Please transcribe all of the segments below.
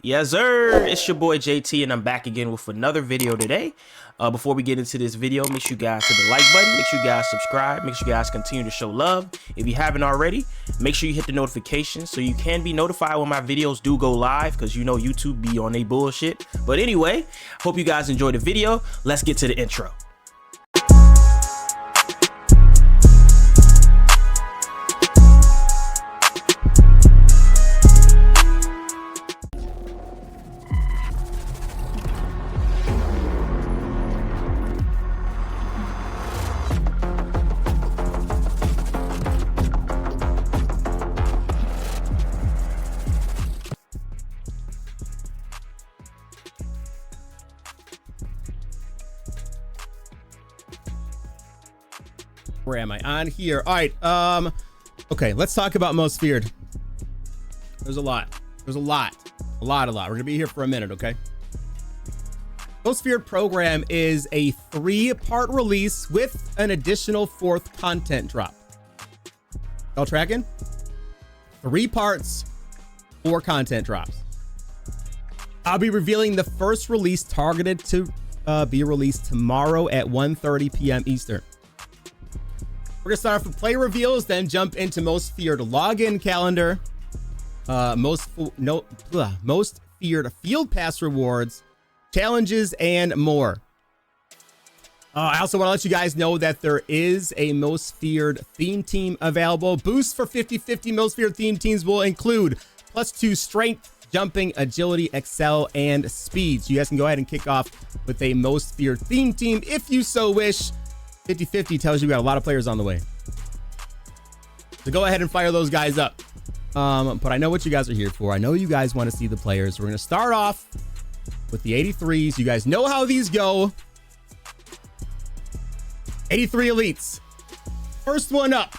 Yes, sir. It's your boy JT, and I'm back again with another video today. Before we get into this video, make sure you guys hit the like button, make sure you guys subscribe, make sure you guys continue to show love. If you haven't already, make sure you hit the notifications so you can be notified when my videos do go live, because you know YouTube be on they bullshit. But anyway, hope you guys enjoyed the video. Let's get to the intro. Where am I? On here. All right. Okay, let's talk about most feared. There's a lot. There's a lot. We're gonna be here for a minute, okay? Most feared program is a 3-part release with an additional 4th content drop. Y'all tracking? 3 parts, 4 content drops. I'll be revealing the first release targeted to be released tomorrow at 1:30 p.m. Eastern. We're gonna start off with player reveals, then jump into most feared login calendar, most feared field pass rewards, challenges, and more. I also want to let you guys know that there is a most feared theme team available. Boosts for 50/50 most feared theme teams will include +2 strength, jumping, agility, excel, and speed. So you guys can go ahead and kick off with a most feared theme team if you so wish. 50/50 tells you we got a lot of players on the way. So go ahead and fire those guys up. But I know what you guys are here for. I know you guys want to see the players. We're going to start off with the 83s. You guys know how these go. 83 elites. First one up.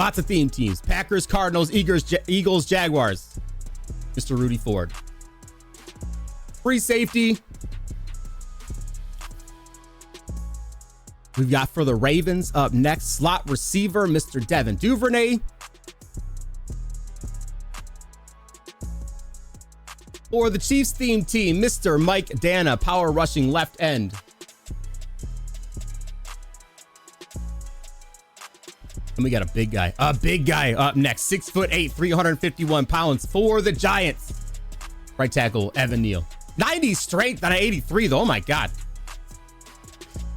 Lots of theme teams. Packers, Cardinals, Eagles, Jaguars. Mr. Rudy Ford. Free safety. We've got for the Ravens up next, slot receiver, Mr. Devin Duvernay. For the Chiefs theme team, Mr. Mike Dana, power rushing left end. And we got a big guy up next, 6'8", 351 pounds for the Giants. Right tackle, Evan Neal. 90 strength on an 83 though, oh my God.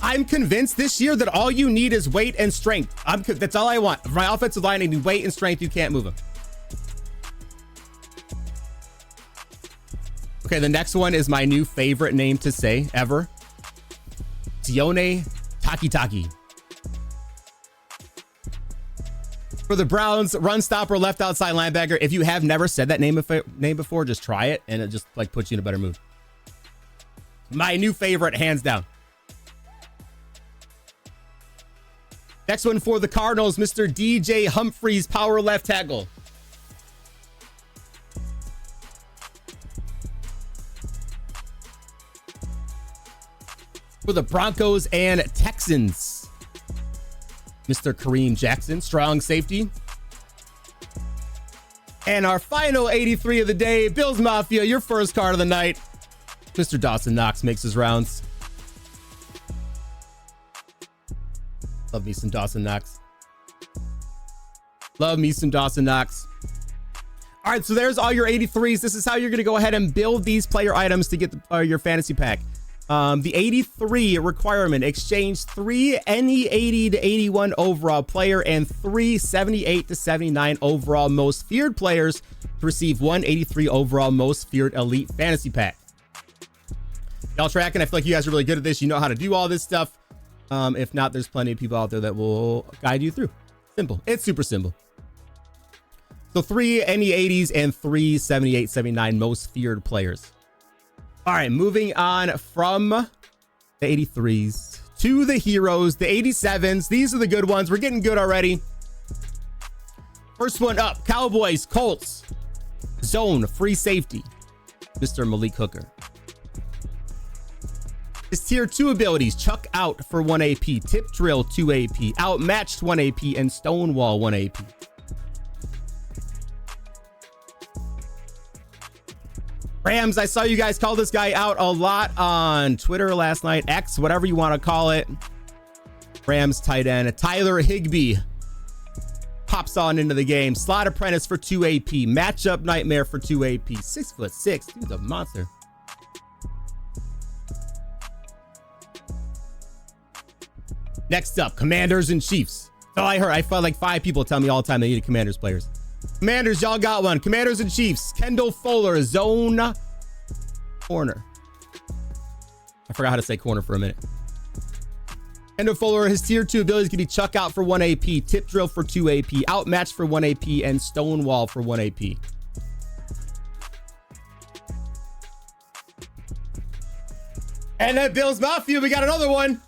I'm convinced this year that all you need is weight and strength. That's all I want. My offensive line, I need weight and strength. You can't move them. Okay, the next one is my new favorite name to say ever. Sione Takitaki. For the Browns, run stopper, left outside linebacker. If you have never said that name before, just try it, and it just like puts you in a better mood. My new favorite, hands down. Next one for the Cardinals, Mr. DJ Humphries, power left tackle. For the Broncos and Texans, Mr. Kareem Jackson, strong safety. And our final 83 of the day, Bills Mafia, your first card of the night, Mr. Dawson Knox makes his rounds. Love me some Dawson Knox. Love me some Dawson Knox. All right, so there's all your 83s. This is how you're going to go ahead and build these player items to get your fantasy pack. The 83 requirement, exchange 3 any 80 to 81 overall player and 3 78 to 79 overall most feared players to receive 183 overall most feared elite fantasy pack. Y'all tracking? I feel like you guys are really good at this. You know how to do all this stuff. If not, there's plenty of people out there that will guide you through. Simple. It's super simple. So 3 any 80s and 3 78, 79 most feared players. All right, moving on from the 83s to the heroes, the 87s. These are the good ones. We're getting good already. First one up, Cowboys, Colts, zone, free safety, Mr. Malik Hooker. His tier 2 abilities, Chuck Out for 1 AP, Tip Drill 2 AP, Outmatched 1 AP, and Stonewall 1 AP. Rams, I saw you guys call this guy out a lot on Twitter last night. X, whatever you want to call it. Rams tight end Tyler Higbee pops on into the game. Slot apprentice for 2 AP. Matchup nightmare for 2 AP. 6'6". Dude's a monster. Next up, Commanders and Chiefs. That's all I heard. I felt like 5 people tell me all the time they needed Commanders players. Commanders, y'all got one. Commanders and Chiefs. Kendall Fuller, zone corner. I forgot how to say corner for a minute. Kendall Fuller, his tier 2 abilities can be chuck out for 1 AP, tip drill for 2 AP, outmatch for 1 AP, and stonewall for 1 AP. And then Bills Mafia, we got another one.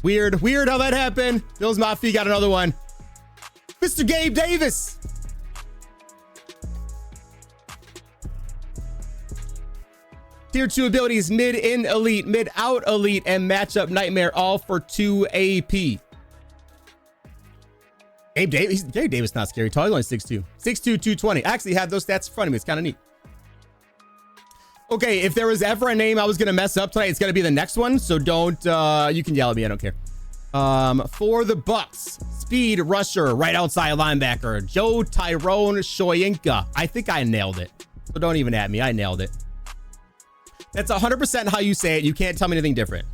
Weird how that happened. Bills Mafia got another one. Mr. Gabe Davis. Tier 2 abilities, mid in elite, mid out elite, and matchup nightmare, all for 2 AP. Gabe Davis not scary tall. He's only 6'2". 6'2", 220. I actually have those stats in front of me. It's kind of neat. Okay, if there was ever a name I was going to mess up tonight, it's going to be the next one. So don't, you can yell at me. I don't care. For the Bucks, speed rusher, right outside linebacker, Joe Tyrone Shoyinka. I think I nailed it. So don't even at me. I nailed it. That's 100% how you say it. You can't tell me anything different.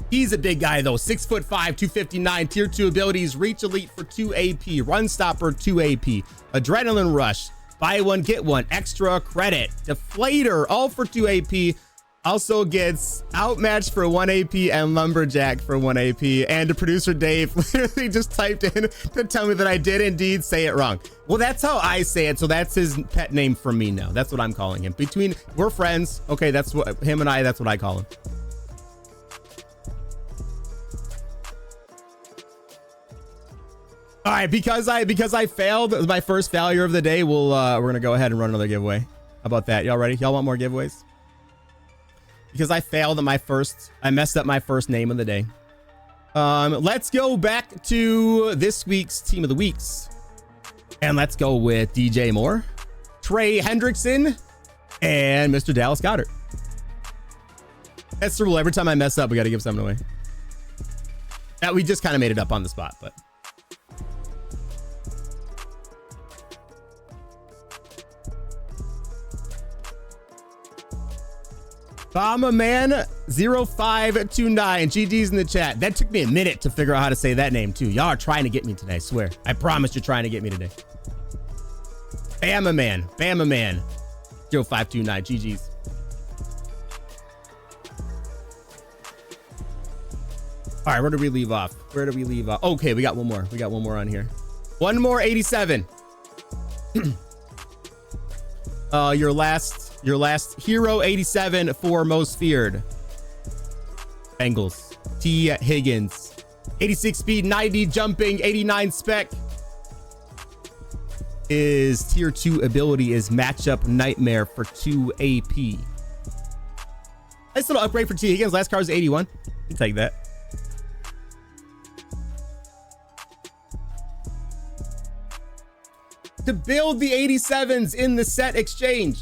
He's a big guy though. 6'5", 259, tier 2 abilities, reach elite for 2 AP, run stopper 2 AP, adrenaline rush, buy one, get one, extra credit, deflator, all for 2 AP. Also gets outmatched for 1 AP and lumberjack for 1 AP. And the producer Dave literally just typed in to tell me that I did indeed say it wrong. Well, that's how I say it. So that's his pet name for me now. That's what I'm calling him. We're friends. Okay, that's what him and I, that's what I call him. All right, because I failed my first failure of the day, we're gonna go ahead and run another giveaway. How about that? Y'all ready? Y'all want more giveaways? Because I failed at I messed up my first name of the day. Let's go back to this week's team of the weeks. And let's go with DJ Moore, Trey Hendrickson, and Mr. Dallas Goedert. That's the rule. Every time I mess up, we got to give something away. That we just kind of made it up on the spot, but. Bama Man 0529 GD's in the chat. That took me a minute to figure out how to say that name too. Y'all are trying to get me today, I swear. I promise you're trying to get me today. Bama Man 0529 GG's. All right, where did we leave off? Okay, we got one more. On here. One more 87. Your last hero 87 for most feared. Bengals. T. Higgins. 86 speed, 90 jumping, 89 spec. His tier 2 ability is matchup nightmare for 2 AP. Nice little upgrade for T. Higgins. Last card is 81. You take that. To build the 87s in the set exchange,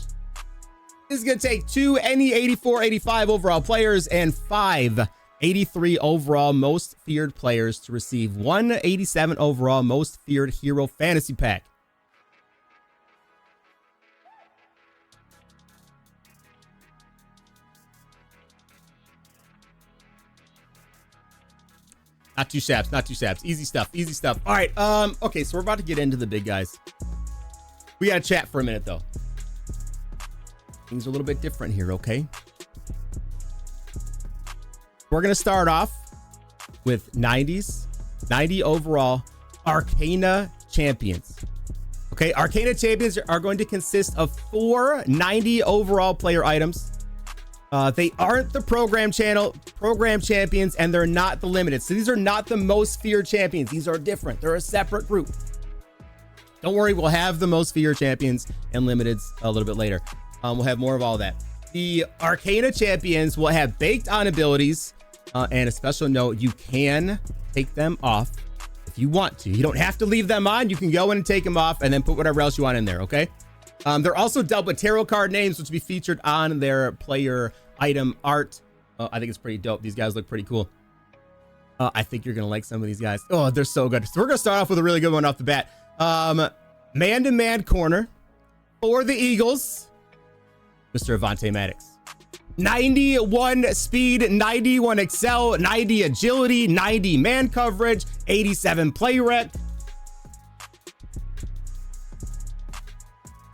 this is going to take 2 any 84, 85 overall players and 5 83 overall most feared players to receive 1 87 overall most feared hero fantasy pack. Not too saps. Easy stuff. All right. Okay, so we're about to get into the big guys. We got to chat for a minute though. Things are a little bit different here, okay? We're going to start off with 90 overall Arcana champions. Okay, Arcana champions are going to consist of 4 90 overall player items. They aren't the program champions, and they're not the limited. So these are not the most feared champions. These are different. They're a separate group. Don't worry, we'll have the most feared champions and limiteds a little bit later. We'll have more of all that. The Arcana champions will have baked on abilities, and a special note, you can take them off if if you want to. You don't have to leave them on. You can go in and take them off and then put whatever else you want in there, okay? They're also dealt with tarot card names, which will be featured on their player item art. I think it's pretty dope. These guys look pretty cool. I think you're going to like some of these guys. Oh, they're so good. So we're going to start off with a really good one off the bat. Man-to-man corner for the Eagles, Mr. Avante Maddox. 91 speed, 91 excel, 90 agility, 90 man coverage, 87 play rec.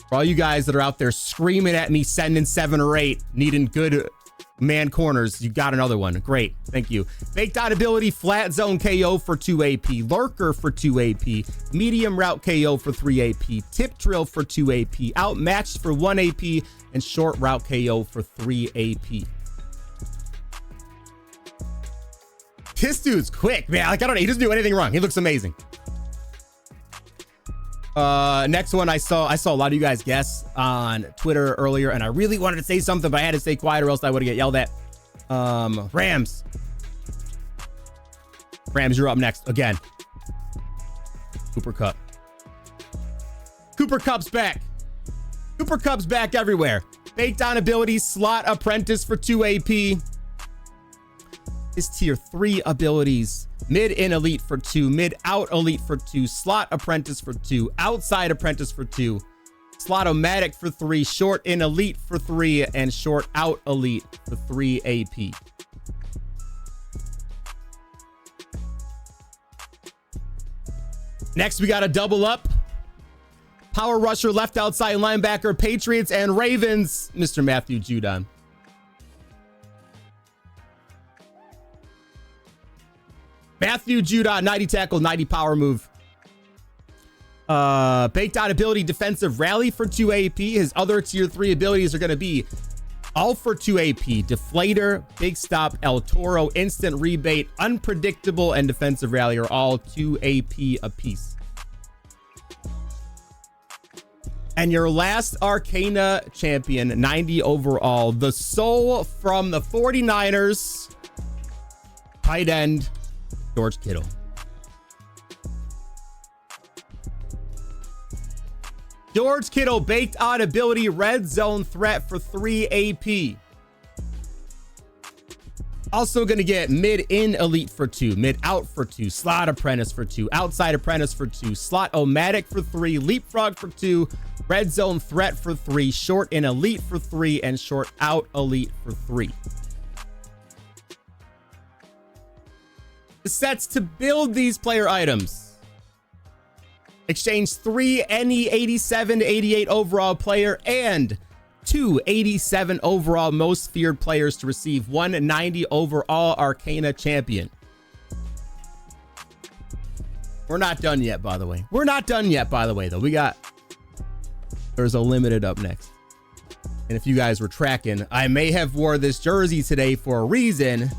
For all you guys that are out there screaming at me, sending 7 or 8, needing good man corners, you got another one. Great. Thank you. Baked out ability, flat zone KO for 2 AP, lurker for 2 AP, medium route KO for 3 AP, tip drill for 2 AP, outmatched for 1 AP, and short route KO for 3 AP. This dude's quick, man. Like, I don't know. He doesn't do anything wrong. He looks amazing. Next one, I saw a lot of you guys guess on Twitter earlier, and I really wanted to say something, but I had to stay quiet or else I would get yelled at. Rams, you're up next again. Cooper Kupp. Cooper Kupp's back. Cooper Kupp's back everywhere. Baked on ability, slot apprentice for 2 AP. His tier 3 abilities, mid in elite for 2, mid out elite for 2, slot apprentice for 2, outside apprentice for 2, slot-o-matic for 3, short in elite for 3, and short out elite for 3 AP. Next, we got a double up. Power rusher, left outside linebacker, Patriots and Ravens, Mr. Matthew Judon. Matthew Judon, 90 tackle, 90 power move. Baked out ability, defensive rally for 2 AP. His other tier 3 abilities are going to be all for 2 AP. Deflator, big stop, El Toro, instant rebate, unpredictable, and defensive rally are all 2 AP apiece. And your last Arcana champion, 90 overall, the soul from the 49ers, tight end, George Kittle. George Kittle, baked on ability, red zone threat for 3 AP. Also going to get mid in elite for 2, mid out for 2, slot apprentice for 2, outside apprentice for 2, slot-o-matic for 3, leapfrog for 2, red zone threat for 3, short in elite for 3, and short out elite for 3. The sets to build these player items. Exchange 3 any 87 to 88 overall player and 2 87 overall most feared players to receive 190 overall Arcana champion. We're not done yet, by the way. We're not done yet, by the way, though. There's a limited up next. And if you guys were tracking, I may have wore this jersey today for a reason.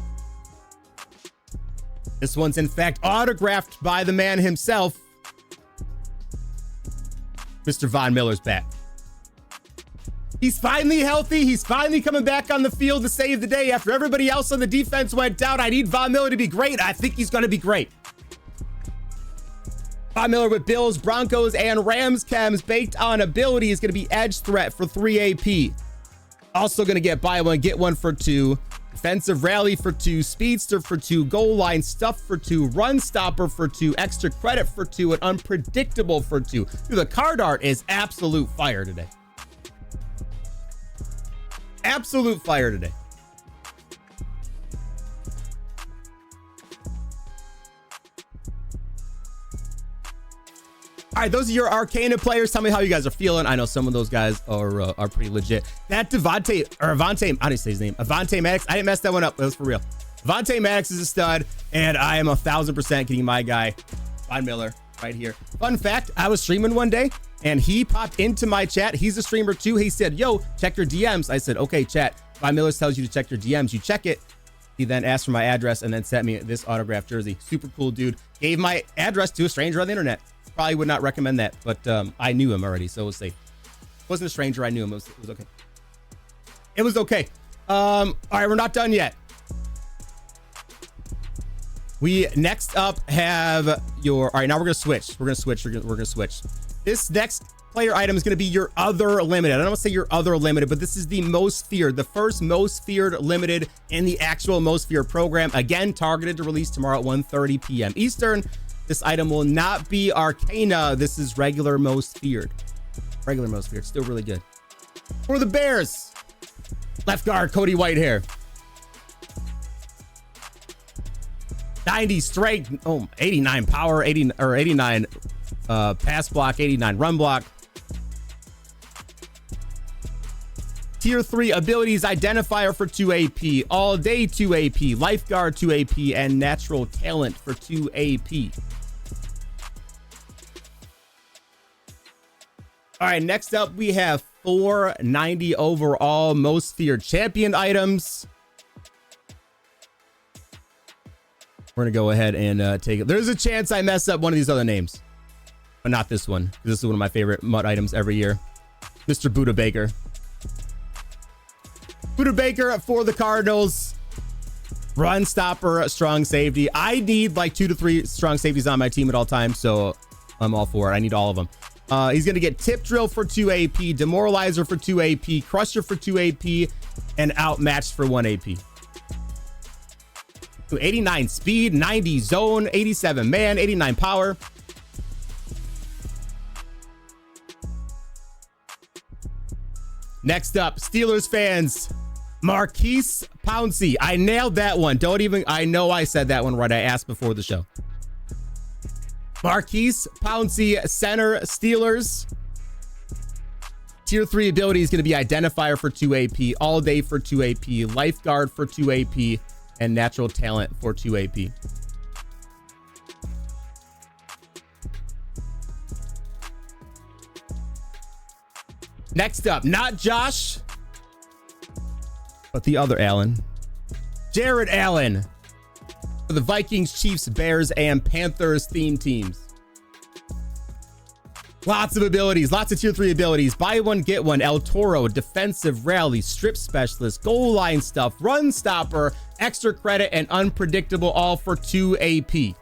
This one's in fact autographed by the man himself. Mr. Von Miller's back. He's finally healthy. He's finally coming back on the field to save the day after everybody else on the defense went down. I need Von Miller to be great. I think he's going to be great. Von Miller with Bills, Broncos, and Rams chems, baked on ability, is going to be edge threat for 3 AP. Also going to get buy one, get one for 2. Defensive rally for 2, speedster for 2, goal line stuff for 2, run stopper for 2, extra credit for 2, and unpredictable for 2. Dude, the card art is absolute fire today. Absolute fire today. All right, those are your Arcana players. Tell me how you guys are feeling. I know some of those guys are pretty legit. That Avante, I didn't say his name. Avante Maddox. I didn't mess that one up. It was for real. Avante Maddox is a stud, and I am 1000% getting my guy, Von Miller, right here. Fun fact, I was streaming one day, and he popped into my chat. He's a streamer too. He said, yo, check your DMs. I said, okay, chat. Von Miller tells you to check your DMs. You check it. He then asked for my address and then sent me this autographed jersey. Super cool dude. Gave my address to a stranger on the internet. Probably would not recommend that, but I knew him already, so it was safe. Wasn't a stranger. I knew him. It was okay. It was okay. All right, we're not done yet. We next up have your, all right, now we're gonna switch. We're gonna switch. This next player item is gonna be your other limited. I don't want to say your other limited, but this is the most feared, the first most feared limited in the actual most feared program. Again, targeted to release tomorrow at 1:30 p.m. Eastern. This item will not be Arcana. This is regular most feared. Regular most feared, still really good. For the Bears, left guard Cody Whitehair. 90 strength, 89 power, 89 pass block, 89 run block. Tier 3 abilities, identifier for 2 AP, all day 2 AP, lifeguard 2 AP, and natural talent for 2 AP. All right, next up we have 490 overall most feared champion items. We're gonna go ahead and take it. There's a chance I mess up one of these other names, but not this one. This is one of my favorite MUT items every year. Mr. Buda Baker. Buda Baker for the Cardinals. Run stopper, strong safety. I need like 2 to 3 strong safeties on my team at all times, so I'm all for it. I need all of them. He's gonna get tip drill for 2 AP, demoralizer for 2 AP, crusher for 2 AP, and outmatched for 1 AP. 89 speed, 90 zone, 87 man, 89 power. Next up, Steelers fans, Marquise Pouncey. I nailed that one. I know I said that one right. I asked before the show. Marquise Pouncey, center, Steelers. Tier 3 ability is going to be identifier for 2 AP, all day for 2 AP, lifeguard for 2 AP, and natural talent for 2 AP. Next up, not Josh, but the other Allen. Jared Allen for the Vikings, Chiefs, Bears, and Panthers theme teams. Lots of abilities, lots of tier 3 abilities. Buy one, get one. El Toro, defensive rally, strip specialist, goal line stuff, run stopper, extra credit, and unpredictable, all for 2 AP.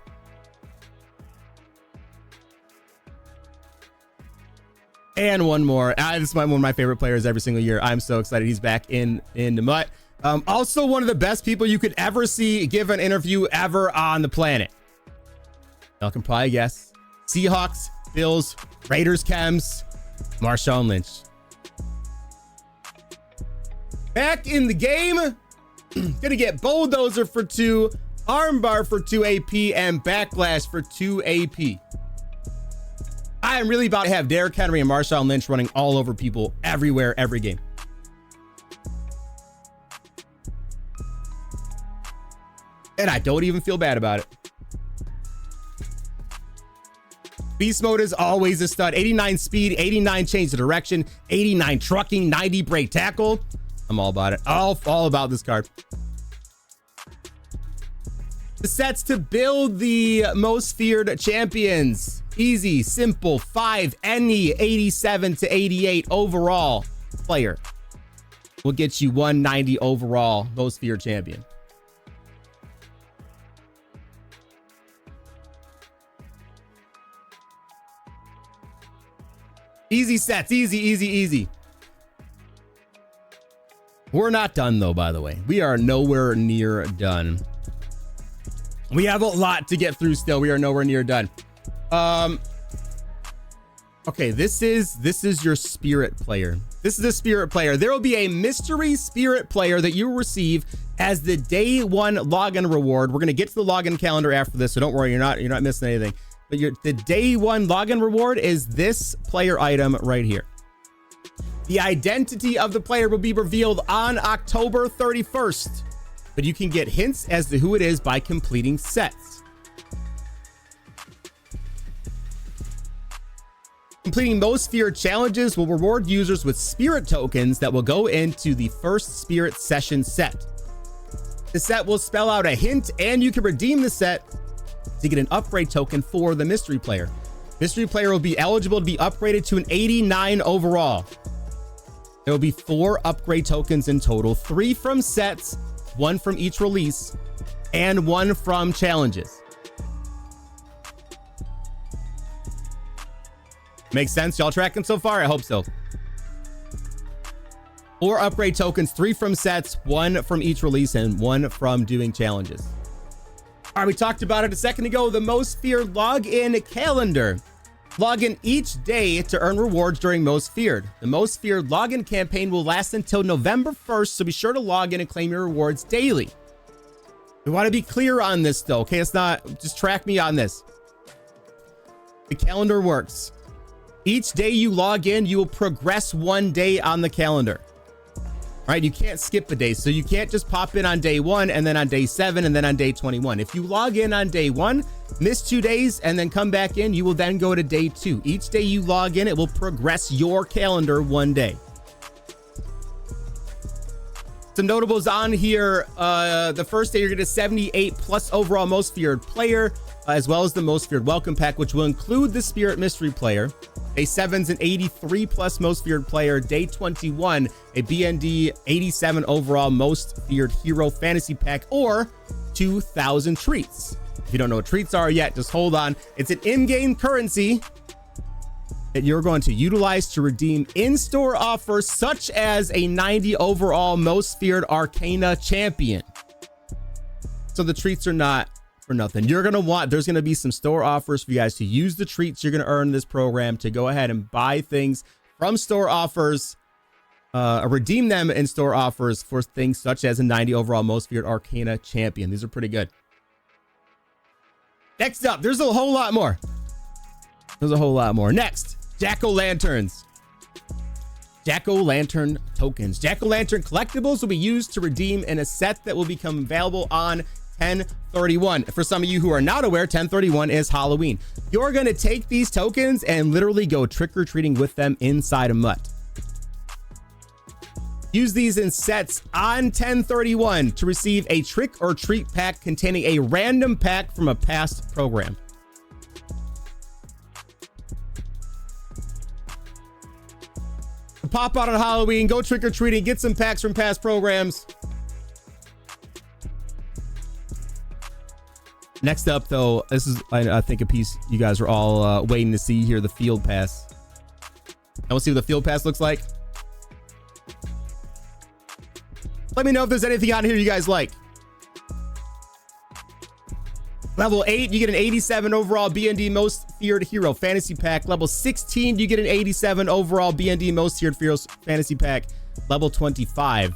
And one more. This is one of my favorite players every single year. I'm so excited he's back in the MUT. Also one of the best people you could ever see give an interview ever on the planet. Y'all can probably guess. Seahawks, Bills, Raiders, Chems, Marshawn Lynch. Back in the game. Gonna get bulldozer for 2, armbar for 2 AP, and backlash for 2 AP. I am really about to have Derrick Henry and Marshawn Lynch running all over people everywhere, every game. And I don't even feel bad about it. Beast mode is always a stud. 89 speed, 89 change of direction, 89 trucking, 90 break tackle. I'm all about it. All about this card. The sets to build the most feared champions. Easy, simple, 5, any 87 to 88 overall player will get you 190 overall most feared champion. Easy sets, easy. We're not done though, by the way. We are nowhere near done. We have a lot to get through still. We are nowhere near done. Okay, this is your spirit player. This is a spirit player. There will be a mystery spirit player that you will receive as the day 1 login reward. We're gonna get to the login calendar after this, so don't worry, you're not missing anything. But the day 1 login reward is this player item right here. The identity of the player will be revealed on October 31st, but you can get hints as to who it is by completing sets. Completing most feared challenges will reward users with spirit tokens that will go into the first spirit session set. The set will spell out a hint, and you can redeem the set to get an upgrade token for the mystery player. Mystery player will be eligible to be upgraded to an 89 overall. There will be 4 upgrade tokens in total, 3 from sets, 1 from each release, and 1 from challenges. Makes sense? Y'all tracking so far? I hope so. 4 upgrade tokens, 3 from sets, 1 from each release, and 1 from doing challenges. All right, we talked about it a second ago. The Most Feared login calendar. Log in each day to earn rewards during Most Feared. The Most Feared login campaign will last until November 1st, so be sure to log in and claim your rewards daily. We want to be clear on this though, okay? It's not, just track me on this. The calendar works. Each day you log in, you will progress 1 day on the calendar. All right, you can't skip a day, so you can't just pop in on day 1 and then on day 7 and then on day 21. If you log in on day 1, miss 2 days and then come back in, you will then go to day 2. Each day you log in, it will progress your calendar 1 day. Some notables on here. The first day you're going to 78 plus overall Most Feared player, as well as the Most Feared welcome pack, which will include the Spirit Mystery player. Day 7's an 83 plus Most Feared player. Day 21, a BND 87 overall Most Feared hero fantasy pack, or 2,000 treats. If you don't know what treats are yet, just hold on. It's an in-game currency that you're going to utilize to redeem in-store offers, such as a 90 overall Most Feared Arcana champion. So the treats are not for nothing. You're going to want, there's going to be some store offers for you guys to use the treats you're going to earn in this program to go ahead and buy things from store offers, redeem them in store offers for things such as a 90 overall Most Feared Arcana champion. These are pretty good. Next up, there's a whole lot more. Next, Jack-o'-lanterns. Jack-o'-lantern tokens. Jack-o'-lantern collectibles will be used to redeem in a set that will become available on 10/31. For some of you who are not aware, 10/31 is Halloween. You're going to take these tokens and literally go trick-or-treating with them inside a mutt. Use these in sets on 10/31 to receive a trick or treat pack containing a random pack from a past program. Pop out on Halloween, go trick-or-treating, get some packs from past programs. Next up, though, this is, I think, a piece you guys are all waiting to see here, the field pass. And we'll see what the field pass looks like. Let me know if there's anything on here you guys like. Level 8, you get an 87 overall BND Most Feared Hero Fantasy Pack. Level 16, you get an 87 overall BND Most Feared Heroes Fantasy Pack. Level 25,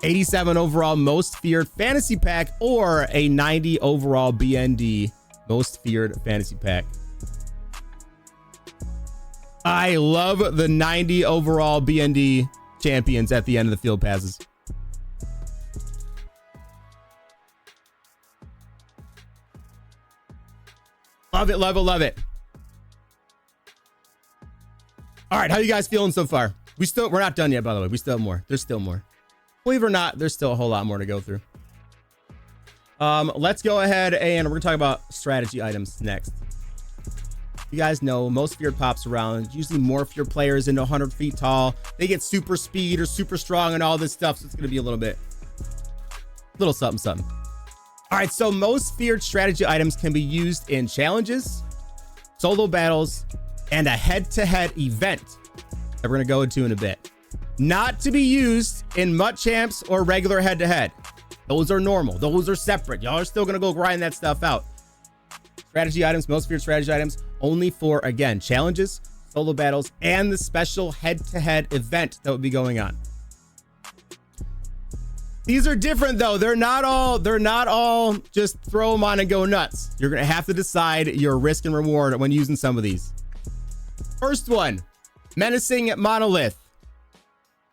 87 overall Most Feared Fantasy Pack, or a 90 overall BND Most Feared Fantasy Pack. I love the 90 overall BND champions at the end of the field passes. Love it, love it, love it. All right, how you guys feeling so far? We're not done yet, by the way. We still have more. There's still more. Believe it or not, there's still a whole lot more to go through. Let's go ahead and we're gonna talk about strategy items next. You guys know Most Feared pops around. Usually morph your players into 100 feet tall. They get super speed or super strong and all this stuff. So it's gonna be a little something, something. All right, so Most Feared strategy items can be used in challenges, solo battles, and a head-to-head event that we're gonna go into in a bit. Not to be used in MUT champs or regular head-to-head. Those are normal. Those are separate. Y'all are still gonna go grind that stuff out. Strategy items, Most Feared strategy items, only for, again, challenges, solo battles, and the special head-to-head event that will be going on. These are different though. They're not all just throw them on and go nuts. You're gonna have to decide your risk and reward when using some of these. First one, Menacing Monolith.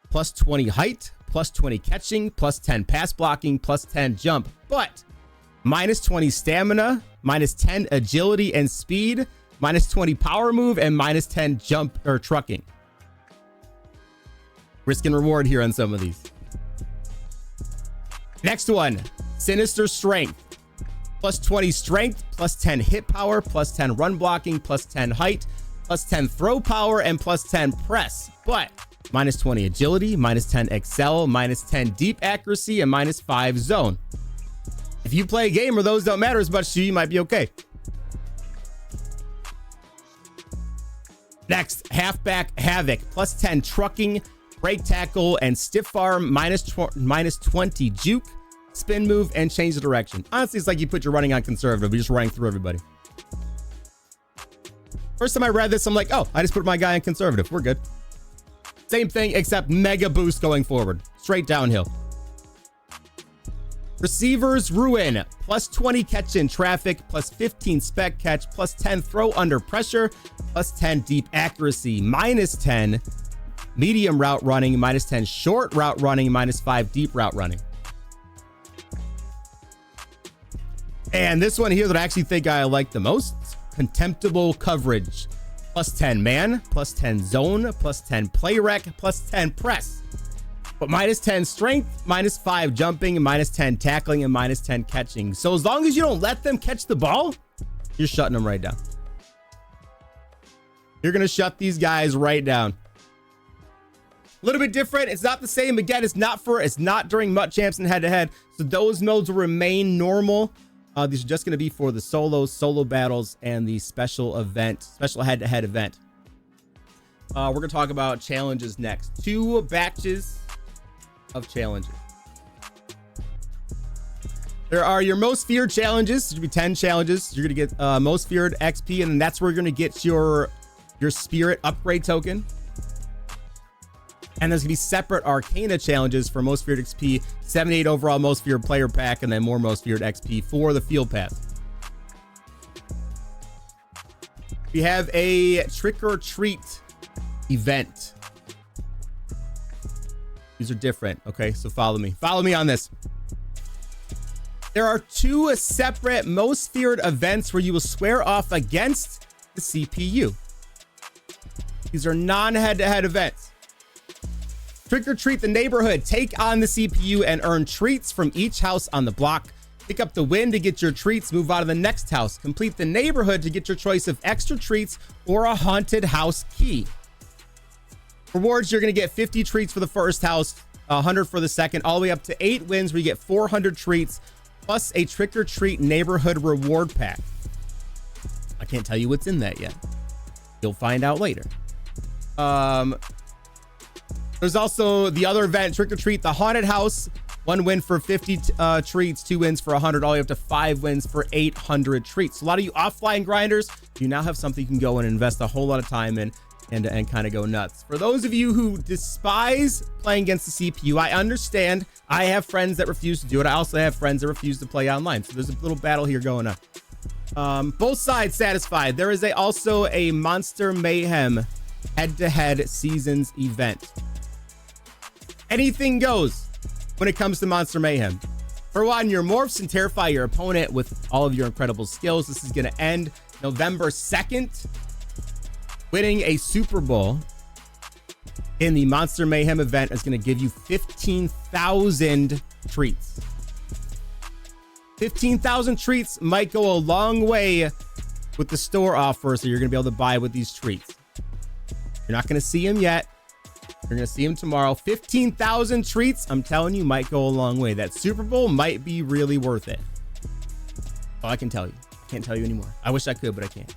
Plus 20 height, plus 20 catching, plus 10 pass blocking, plus 10 jump, but minus 20 stamina, minus 10 agility and speed, minus 20 power move, and minus 10 jump or trucking. Risk and reward here on some of these. Next one, Sinister Strength. Plus 20 strength, plus 10 hit power, plus 10 run blocking, plus 10 height, plus 10 throw power, and plus 10 press. But minus 20 agility, minus 10 excel, minus 10 deep accuracy, and minus 5 zone. If you play a game where those don't matter as much to you, you might be okay. Next, halfback havoc, plus 10 trucking, break tackle, and stiff arm, minus 20 juke, spin move, and change the direction. Honestly, it's like you put your running on conservative. You're just running through everybody. First time I read this, I'm like, oh, I just put my guy in conservative. We're good. Same thing, except mega boost going forward. Straight downhill. Receivers ruin, plus 20 catch in traffic, plus 15 spec catch, plus 10 throw under pressure, plus 10 deep accuracy, minus 10 medium route running, minus 10 short route running, minus 5 deep route running. And this one here that I actually think I like the most, contemptible coverage, plus 10 man, plus 10 zone, plus 10 play rec, plus 10 press. But minus 10 strength, minus 5 jumping, minus 10 tackling, and minus 10 catching. So as long as you don't let them catch the ball, you're shutting them right down. You're going to shut these guys right down. A little bit different. It's not the same. Again, it's not during MUT Champs and head-to-head. So those modes will remain normal. These are just going to be for the solos, solo battles, and the special event, special head-to-head event. We're going to talk about challenges next. 2 batches of challenges. There are your most feared challenges. There's gonna be 10 challenges. You're gonna get most feared XP, and that's where you're gonna get your spirit upgrade token. And there's gonna be separate Arcana challenges for most feared XP, 78 overall most feared player pack, and then more most feared XP for the field pass. We have a trick or treat event. These are different. Okay, so follow me. Follow me on this. There are 2 separate most feared events where you will square off against the CPU. These are non-head-to-head events. Trick or treat the neighborhood. Take on the CPU and earn treats from each house on the block. Pick up the win to get your treats. Move on to the next house. Complete the neighborhood to get your choice of extra treats or a haunted house key. Rewards, you're going to get 50 treats for the first house, 100 for the second, all the way up to 8 wins where you get 400 treats, plus a trick or treat neighborhood reward pack. I can't tell you what's in that yet. You'll find out later. There's also the other event, trick or treat the haunted house. 1 win for 50 treats, 2 wins for 100, all the way up to 5 wins for 800 treats. So a lot of you offline grinders, you now have something you can go and invest a whole lot of time in and kind of go nuts. For those of you who despise playing against the CPU, I understand. I have friends that refuse to do it. I also have friends that refuse to play online. So there's a little battle here going on. Both sides satisfied. There is also a Monster Mayhem head-to-head seasons event. Anything goes when it comes to Monster Mayhem. For one, your morphs and terrify your opponent with all of your incredible skills. This is going to end November 2nd. Winning a Super Bowl in the Monster Mayhem event is going to give you 15,000 treats. 15,000 treats might go a long way with the store offer, so you're going to be able to buy with these treats. You're not going to see them yet. You're going to see them tomorrow. 15,000 treats, I'm telling you, might go a long way. That Super Bowl might be really worth it. Oh, I can tell you. I can't tell you anymore. I wish I could, but I can't.